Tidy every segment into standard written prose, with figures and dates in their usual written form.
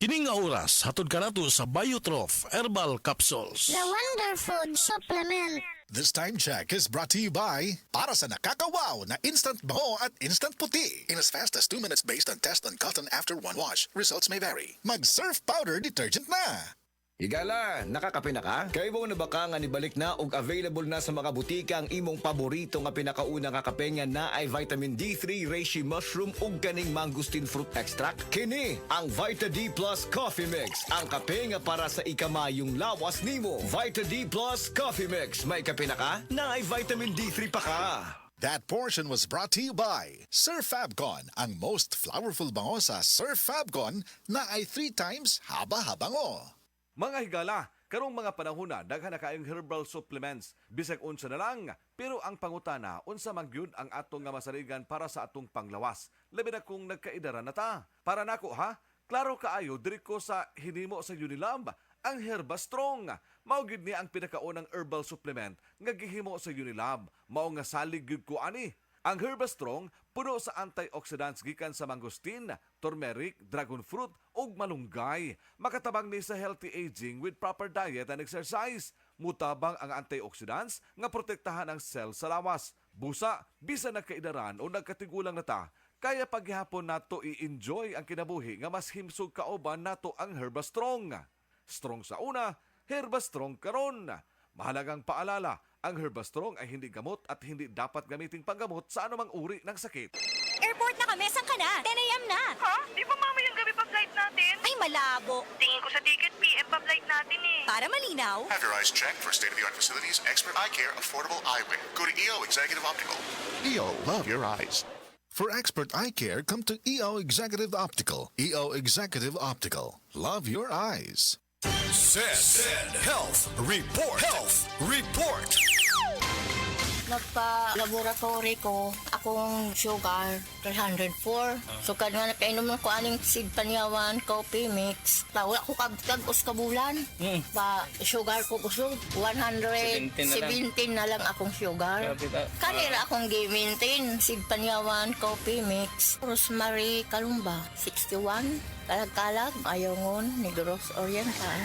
Kining nga oras, hatod ka nato sa Biotrof Herbal Capsules. The Wonder Food Supplement. This time check is brought to you by para sa nakakawaw na instant bango at instant puti. In as fast as 2 minutes based on test on cotton after one wash. Results may vary. Mag-Surf Powder Detergent na! Higala, nakakape na ka? Kay mo na baka nga nibalik na ug available na sa mga butika ang imong paborito nga pinakauna nga kape nga na ay vitamin D3, reishi mushroom ug kaning mangosteen fruit extract. Kini ang Vita D Plus Coffee Mix, ang kape nga para sa ikamayong lawas nimo. Vita D Plus Coffee Mix, may kape na ka? Na ay vitamin D3 pa ka. That portion was brought to you by Sir Fabcon, ang most flowerful bango sa Sir Fabcon na ay 3 times haba-habango. Mga higala, karong mga panahon na daghan na kaayong herbal supplements, bisag unsa na lang, pero ang pangutana unsa man gyud ang atong nga masaligan para sa atong panglawas. Labi na kung nagkaidaran na ta. Para nako ha, klaro kaayo diri ko sa hinimo sa Unilab, ang Herba Strong. Mao gyud ni ang pinakaunang herbal supplement nga gihimo sa Unilab. Mao nga salig gyud ko ani. Ang Herba Strong puno sa antioxidants gikan sa mangosteen, turmeric, dragon fruit ug malunggay. Makatabang ni sa healthy aging with proper diet and exercise. Mutabang ang antioxidants nga protektahan ang cell sa lawas. Busa, bisan nagkaidaran o nagkatigulang na ta, kaya paghihapon nato i-enjoy ang kinabuhi nga mas himsog kaoban nato ang Herba Strong. Strong sa una, Herba Strong karon. Mahalagang paalala, ang Herba Strong ay hindi gamot at hindi dapat gamiting panggamot sa anumang uri ng sakit. Airport na kami, saan ka na? 10 a.m. na. Ha? Di ba mamayang gabi pa flight natin? Ay, malabo. Tingin ko sa ticket, PM pa flight natin eh. Para malinaw. Have your eyes checked for state-of-the-art facilities, expert eye care, affordable eyewear. Go to EO Executive Optical. EO, love your eyes. For expert eye care, come to EO Executive Optical. EO Executive Optical. Love your eyes. Said Health Report. Health Report. Nagpa-laboratory ko, akong sugar, 304. So, nga nakainom ko aning seed panyawan, coffee mix. Wala ko kagos kabulan. Ba, sugar ko gusto, 117 na lang akong sugar. Kanira akong gi-maintain, seed panyawan, coffee mix. Rosemary Kalumba, 61. Kalag-kalag, ayongon, Negros Oriental.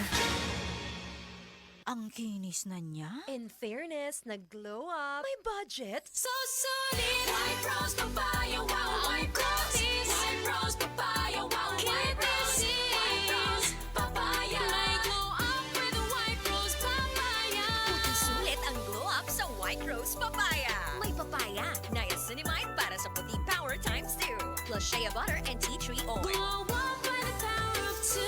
Ang kinis na niya. In fairness, nag-glow up. May budget. So solid! White Rose Papaya, wow! White Roses! White Rose Papaya, wow! White Roses! White Rose Papaya! May glow up with the White Rose Papaya! Puti sulit ang glow up sa White Rose Papaya. May papaya, niacinamide para sa puti power times 2. Plus shea butter and tea tree oil. Glow up with the power of 2.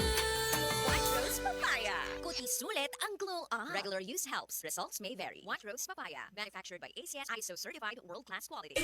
White Rose Papaya. Puti sulit ang glow up. Regular use helps. Results may vary. White Rose Papaya. Manufactured by ACS ISO certified world-class quality.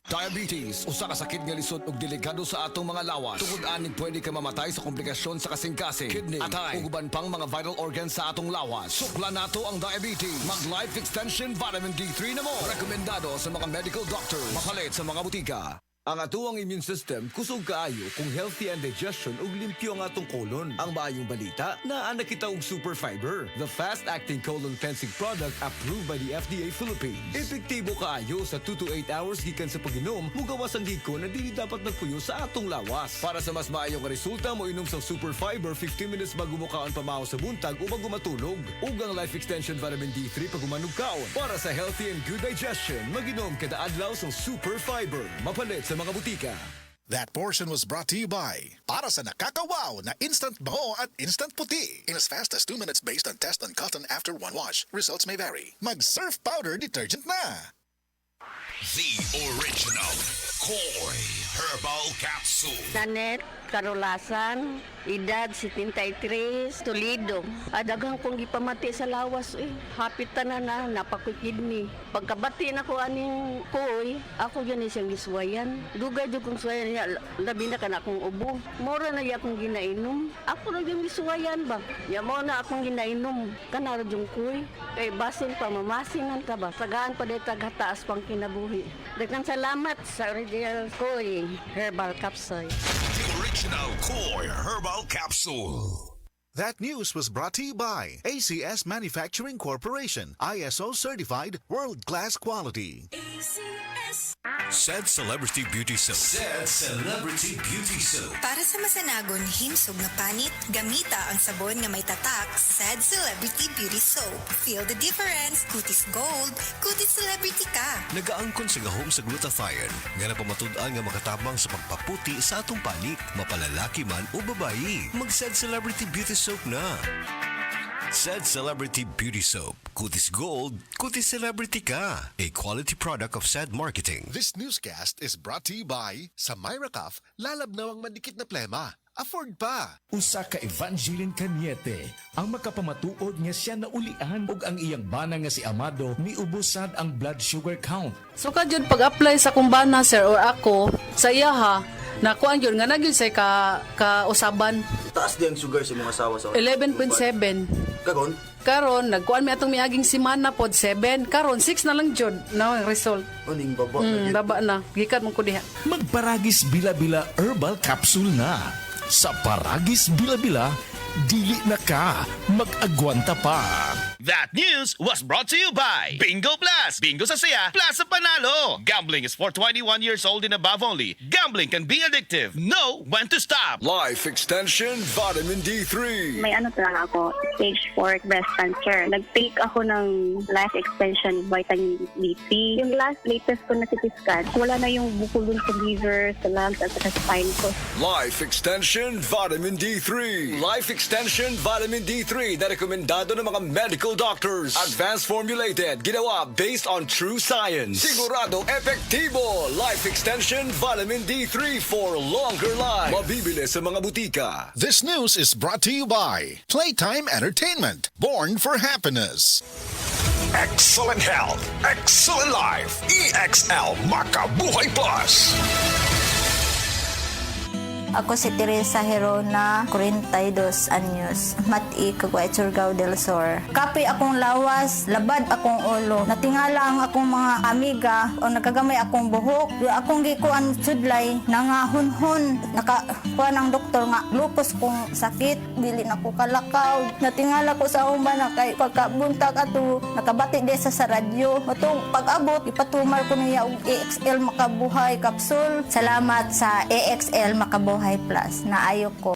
Diabetes, usa ka sakit nga lisod ug delikado sa atong mga lawas. Tungod aning pwede ka mamatay sa komplikasyon sa kasing-kasing, kidney, atay, ug uban pang mga vital organs sa atong lawas. Sukla nato ang diabetes. Mag Life Extension Vitamin D3 na mo. Rekomendado sa mga medical doctors. Mapalit sa mga butika. Ang atuang immune system kusog kaayo kung healthy ang digestion ug limpyo ang atong colon. Ang maayong balita, naa na kita og super fiber, the fast-acting colon cleansing product approved by the FDA Philippines. Epektibo kaayo sa 2 to 8 hours gikan sa pag-inom, mugawas ang giko na dili dapat nagpuyo sa atong lawas. Para sa mas maayong resulta, mo inom sa super fiber 15 minutes bago mo kaon pamahaw sa buntag o bago matulog. Ug ang Life Extension Vitamin D3 pag umanog kaon. Para sa healthy and good digestion, mag-inom kada adlaw sa super fiber. Mapalit sa mga butika. That portion was brought to you by para sa nakakawaw na instant bango at instant puti. In as fast as 2 minutes based on test on cotton after one wash. Results may vary. Mag-Surf Powder Detergent na! The original Koi Herbal Capsule. Nanet, Karolasan, edad 73, Toledo. Adagang kong gipamati sa lawas hapit tanan na napakikidney. Pagkabati na ko aning koy, ako yan siyang giswayan. Dugay jud kong swayan niya, labi na kana akong ubo. Mora na iya akong ginainom. Ako na yung giswayan ba? Ya mo na akong ginainom. Kanaro yung koy. Kay basin pa mamasingan ka ba? Sagaan pa dito taas pang kinabuhi. Daghang salamat sa original koy herbal capsule. The original Koi Herbal Capsule. That news was brought to you by ACS Manufacturing Corporation, ISO certified world-class quality. ACS. Said Celebrity Beauty Soap. Said Celebrity Beauty Soap. Para sa masanagon himsog nga panit, gamita ang sabon nga may tatak, Said Celebrity Beauty Soap. Feel the difference, kutis gold, kutis celebrity ka. Nagaangkon sa gahom sa glutathione nga napamatud-an nga makatabang sa pagpaputi sa atong panit, mapalalaki man o babayi. Mag-Said Celebrity Beauty Soap na. Said Celebrity Beauty Soap. Kutis Gold, Kutis Celebrity ka. A quality product of Said Marketing. This newscast is brought to you by sa Myracaf, lalabnawang mandikit na plema. Afford pa. Usa ka Evangeline Cañete ang makapamatuod nga siya naulian ug ang iyang bana nga si Amado miubusad ang blood sugar count. So kadyon pag-apply sa kumbana sir or ako sa iya ha nakuan yun nga nagyud say ka usaban. Taas di ang sugar sa mga asawa sa 11.7. Karon nagkuan mi atong miaging semana pod 7. Karon 6 na lang jud na ang result. Aning baba baba na. Gikan man ko diha. Magparagis bila-bila herbal capsule na. Sa Paragis Bila-Bila, dili na ka mag-agwanta pa. That news was brought to you by Bingo Plus. Bingo sa saya, plus sa panalo. Gambling is for 21 years old and above only. Gambling can be addictive. Know when to stop. Life Extension Vitamin D3. May ano talaga ako, stage 4 breast cancer. Nag-take ako ng Life Extension Vitamin D3. Yung latest ko na CT scan, wala na yung bukol dun sa liver, sa lungs, at sa spine ko. Life Extension Vitamin D3. Life Extension Vitamin D3 na rekomendado ng mga medical doctors. Advanced formulated, ginawa based on true science. Sigurado epektibo. Life Extension Vitamin D3 for longer life. Mabibili sa mga butika. This news is brought to you by Playtime Entertainment, born for happiness. Excellent health, excellent life. EXL Makabuhay Plus. Ako si Teresa Herona, 42 anyos. Mati, Caguay, Surigao del Sur. Kapi akong lawas, labad akong ulo. Natingala ang akong mga amiga o nakagamay akong buhok. Yung akong gikuan sudlay, nangahunhon. Nakakuha ng doktor nga, lupus kong sakit. Dili na ko kalakaw. Natingala ko sa umana kay pagkabuntag ato, nakabati din sa radyo. Matong pag-abot, ipatumar ko niya og EXL Makabuhay Capsule. Salamat sa EXL Makabuhay Plus na ayok ko.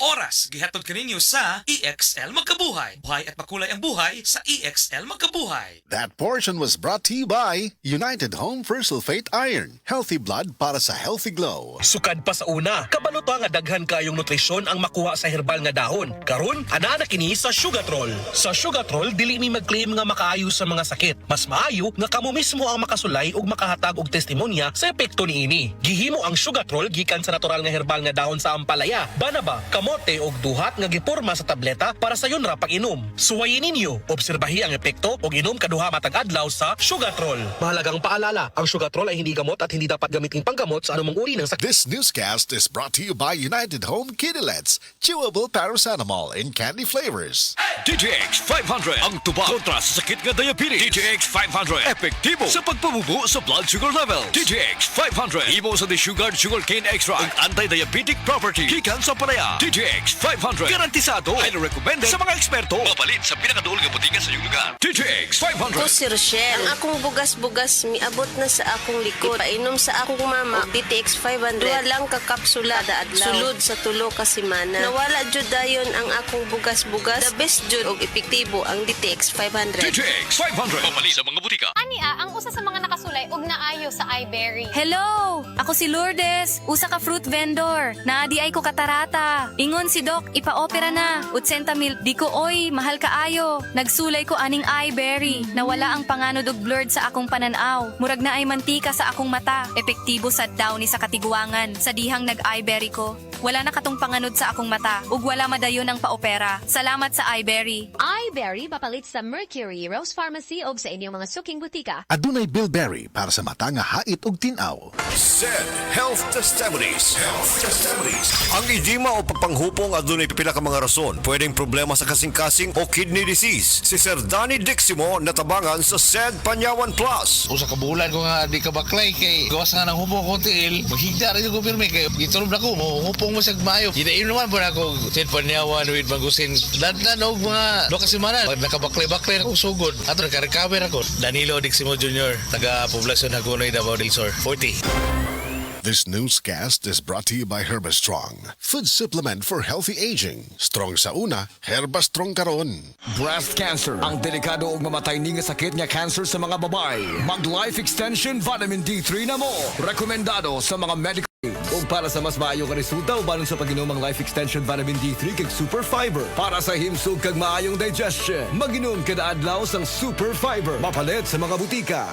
Oras, gihatod kaninyo sa EXL Magkabuhay. Buhay at makulay ang buhay sa EXL Magkabuhay. That portion was brought to you by United Home for Sulfate Iron. Healthy blood para sa healthy glow. Sukad pa sa una, kabalo nga daghan kayong nutrisyon ang makuha sa herbal nga dahon. Karon, ana na kini sa Sugatrol. Sa Sugatrol, dili mi mag-claim nga makaayo sa mga sakit. Mas maayo nga kamo mismo ang makasulay ug makahatag og testimonya sa epekto niini. Gihimo ang Sugatrol gikan sa natural nga herbal nga dahon sa ampalaya, banaba, kamote og duhat nga giporma sa tableta para sa yun ra pag-inom. Suwayin ninyo, obserbahi ang epekto og inom kaduha matag adlaw sa Sugatrol. Mahalagang paalala, ang Sugatrol ay hindi gamot at hindi dapat gamitin panggamot sa anumang uri ng sakit. This newscast is brought to you by United Home Kidilets, chewable paracetamol in candy flavors. DTX 500 ang tuba kontra sa sakit nga diabetes. DTX 500 epektibo sa pagpabubo sa blood sugar level. DTX 500 imo sa desugared sugarcane extract ang anti-diabetic property gikan sa palaya. DTX 500 garantisado, highly recommended sa mga eksperto. Mapalit sa pinakaduol nga butika sa iyong lugar. DTX 500. Ako si Rochelle. Ang akong bugas-bugas miabot na sa akong likod. Ipainom sa akong mama og DTX 500. Duha lang ka kapsula kada adlaw. Sulod sa tulo ka semana. Nawala jud dayon ang akong bugas-bugas. The best jud og epektibo ang DTX 500. DTX 500. Mapalit sa mga butika. Ania, ang usa sa mga nakasulay og naayo sa iBerry. Hello! Ako si Lourdes, usa ka fruit vendor. Naadi ay ko katarata. Ingon si Doc, ipa-opera na. 80 mil, di ko oy, mahal kaayo. Nagsulay ko aning iBerry. Nawala ang panganod og blurred sa akong pananaw. Murag na ay mantika sa akong mata. Epektibo sa daw ni sa katiguangan. Sa dihang nag-iBerry ko. Wala na katong panganod sa akong mata. Ug wala madayon ang paopera. Salamat sa iBerry. iBerry mapalit sa Mercury, Rose Pharmacy o sa inyong mga suking butika. Adunay Bilberry para sa mata nga hait ug tin-aw. Said Health Testimonies. Health Testimonies. Ang edema o pagpanghupo hupong adunay pipila ka mga rason. Pwedeng problema sa kasing-kasing o kidney disease. Si Sir Danny Diximo natabangan sa SED Panyawan Plus. Usa ka bulan ko nga di ka baklay kay gawas nga ng hupong ko tiil. Maghigda rin ko pirmi kay gitulog na ko mo hupong mo sa maayo. Gidaim naman po na ako SED Panyawan with Magusin. Dandan og mga do ka semana nakabaklay-baklay na kong sugod. Ato naka-recover ako. Danilo Diximo Jr. taga Poblacion Hagonoy, Davao del Sur. 40. This newscast is brought to you by Herbastrong, food supplement for healthy aging. Strong sa una, Herbastrong karon. Breast cancer, ang delikado ug mamatay ni nga sakit nga cancer sa mga babae. Mag Life Extension Vitamin D3 na mo. Rekomendado sa mga medical. Ug para sa mas maayo nga resulta uban sa pag-inom ang Life Extension Vitamin D3 kag Super Fiber. Para sa himsog kag maayong digestion, mag-inom kada adlaw sang Super Fiber. Mapalit sa mga butika.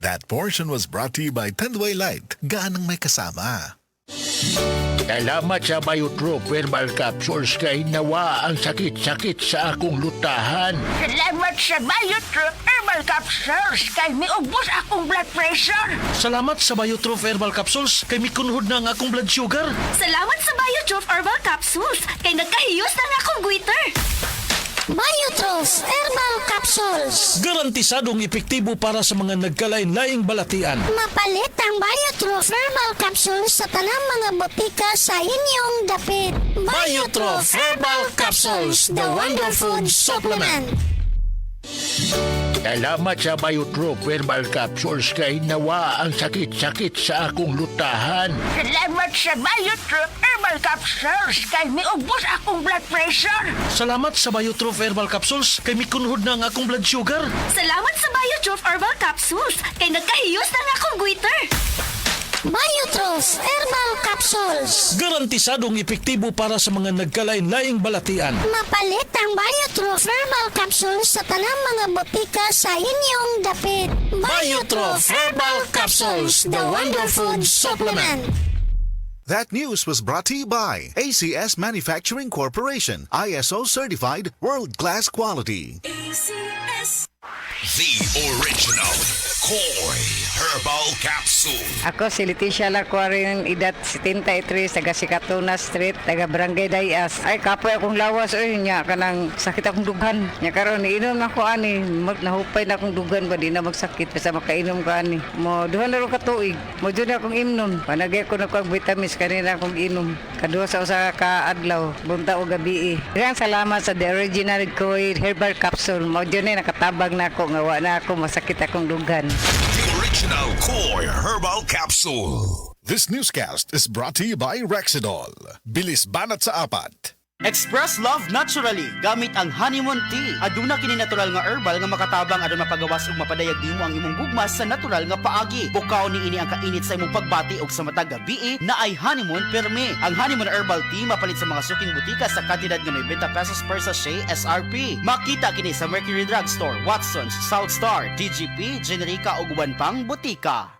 That portion was brought to you by Tandway Light. Gaanang may kasama. Salamat sa Biotrop Herbal Capsules kay nawa ang sakit-sakit sa akong lutahan. Salamat sa Biotrop Herbal Capsules kay miubos akong blood pressure. Salamat sa Biotrop Herbal Capsules kay mikunhod na ang akong blood sugar. Salamat sa Biotrop Herbal Capsules kay nagkahiyos na nga akong goiter. Biotros Herbal Capsules. Garantisadong epektibo para sa mga nagkalain-laing balatian. Mapalit ang Biotros Herbal Capsules sa tanang mga botika sa inyong dapit. Biotros Herbal Capsules, the Wonder Food Supplement. Salamat sa Biotrop Herbal Capsules kay nawa ang sakit-sakit sa akong lutahan. Salamat sa Biotrop Herbal Capsules kay miubos akong blood pressure. Salamat sa Biotrop Herbal Capsules kay mikunhod na ang akong blood sugar. Salamat sa Biotrop Herbal Capsules kay nagkahiyos na nga akong goiter. Biotros Herbal Capsules. Garantisadong epektibo para sa mga nagkalain-laing balatian. Mapalit ang Biotros Herbal Capsules sa tanang mga botika sa inyong dapit. Biotros Herbal Capsules, the Wonder Food Supplement. That news was brought to you by ACS Manufacturing Corporation, ISO certified world-class quality. ACS. The original Koi Herbal Capsule. Ako si Leticia Lacuarin, edad 73, taga Sikatuna Street, taga Barangay Dayas. Ay, kapoy akong lawas, oy, nya, kanang sakit akong dugan. Nya karon iinom na ko ani, nahupay na akong dugan ba, di na magsakit, basta makainom ko ani. Mo, duhan na rin katuig, mo dyan akong imnon. Panagay ko na ko ang vitamins, kanina akong inom. Kaduha sa usa ka adlaw, bunta o gabi. Daghang salamat sa The Original Koi Herbal Capsule. Mo dyan nakatabag na ako, ngawa na ako, masakit akong dugan. The original Koi Herbal Capsule. This newscast is brought to you by Rexidol. Bilis banat sa apat. Express Love Naturally gamit ang honeymoon tea. Aduna kini natural nga herbal nga makatabang aron mapagawas ug mapadayag nimo ang imong gugmas sa natural nga paagi. Bukaw ni ini ang kainit sa imong pagbati ug sa matag gabi na ay honeymoon perme. Ang honeymoon herbal tea mapalit sa mga suking butika sa kantidad nga 90 pesos per sachet SRP. Makita kini sa Mercury Drugstore, Watsons, South Star, DGP, Generica ug uban pang butika.